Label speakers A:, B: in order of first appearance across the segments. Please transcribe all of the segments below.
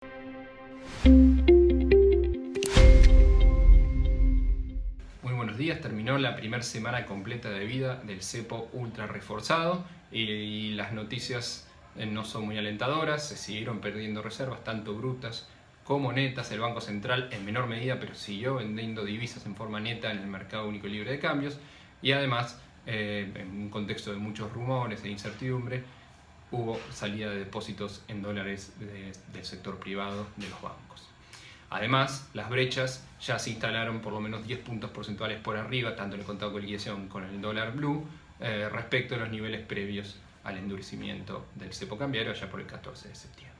A: Muy buenos días, terminó la primera semana completa de vida del cepo ultra reforzado y las noticias no son muy alentadoras. Se siguieron perdiendo reservas, tanto brutas como netas. El Banco Central en menor medida, pero siguió vendiendo divisas en forma neta en el mercado único y libre de cambios, y además en un contexto de muchos rumores e incertidumbre hubo salida de depósitos en dólares del sector privado de los bancos. Además, las brechas ya se instalaron por lo menos 10 puntos porcentuales por arriba, tanto en el contado con liquidación con el dólar blue, respecto a los niveles previos al endurecimiento del cepo cambiario allá por el 14 de septiembre.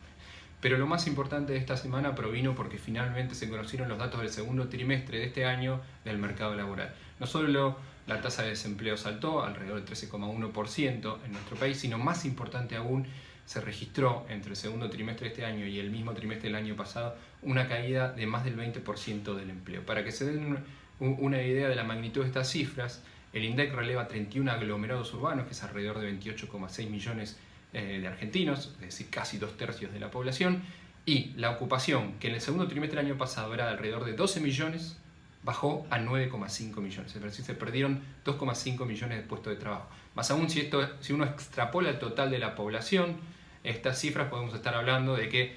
A: Pero lo más importante de esta semana provino porque finalmente se conocieron los datos del segundo trimestre de este año del mercado laboral. No solo la tasa de desempleo saltó alrededor del 13,1% en nuestro país, sino más importante aún, se registró entre el segundo trimestre de este año y el mismo trimestre del año pasado una caída de más del 20% del empleo. Para que se den una idea de la magnitud de estas cifras, el INDEC releva 31 aglomerados urbanos, que es alrededor de 28,6 millones de argentinos, es decir, casi 2/3 de la población, y la ocupación, que en el segundo trimestre del año pasado era de alrededor de 12 millones, bajó a 9,5 millones, es decir, se perdieron 2,5 millones de puestos de trabajo. Más aún, si uno extrapola el total de la población, estas cifras podemos estar hablando de que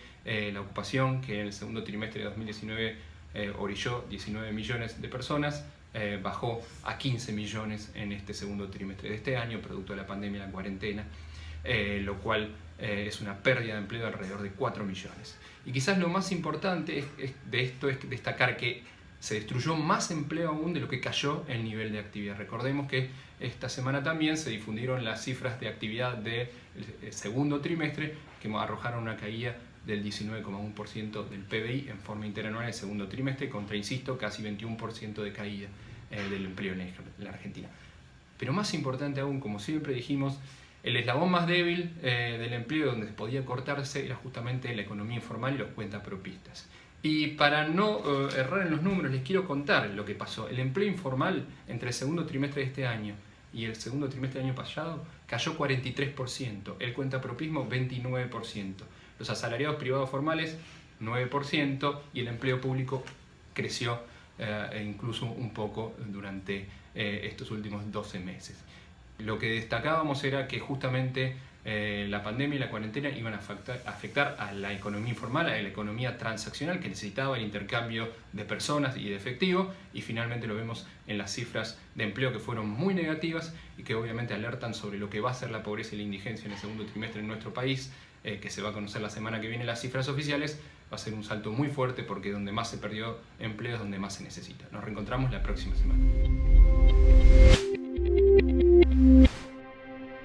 A: la ocupación, que en el segundo trimestre de 2019 orilló 19 millones de personas, bajó a 15 millones en este segundo trimestre de este año, producto de la pandemia y la cuarentena, lo cual es una pérdida de empleo de alrededor de 4 millones. Y quizás lo más importante de esto es destacar que se destruyó más empleo aún de lo que cayó el nivel de actividad. Recordemos que esta semana también se difundieron las cifras de actividad del segundo trimestre, que arrojaron una caída del 19,1% del PBI en forma interanual en el segundo trimestre, contra, insisto, casi 21% de caída del empleo en la Argentina. Pero más importante aún, como siempre dijimos, el eslabón más débil del empleo donde se podía cortarse era justamente la economía informal y los cuentapropistas. Y para no errar en los números, les quiero contar lo que pasó. El empleo informal entre el segundo trimestre de este año y el segundo trimestre del año pasado cayó 43%, el cuentapropismo 29%, los asalariados privados formales 9% y el empleo público creció incluso un poco durante estos últimos 12 meses. Lo que destacábamos era que justamente la pandemia y la cuarentena iban a afectar a la economía informal, a la economía transaccional que necesitaba el intercambio de personas y de efectivo, y finalmente lo vemos en las cifras de empleo que fueron muy negativas y que obviamente alertan sobre lo que va a ser la pobreza y la indigencia en el segundo trimestre en nuestro país, que se va a conocer la semana que viene las cifras oficiales. Va a ser un salto muy fuerte porque donde más se perdió empleo es donde más se necesita. Nos reencontramos la próxima semana.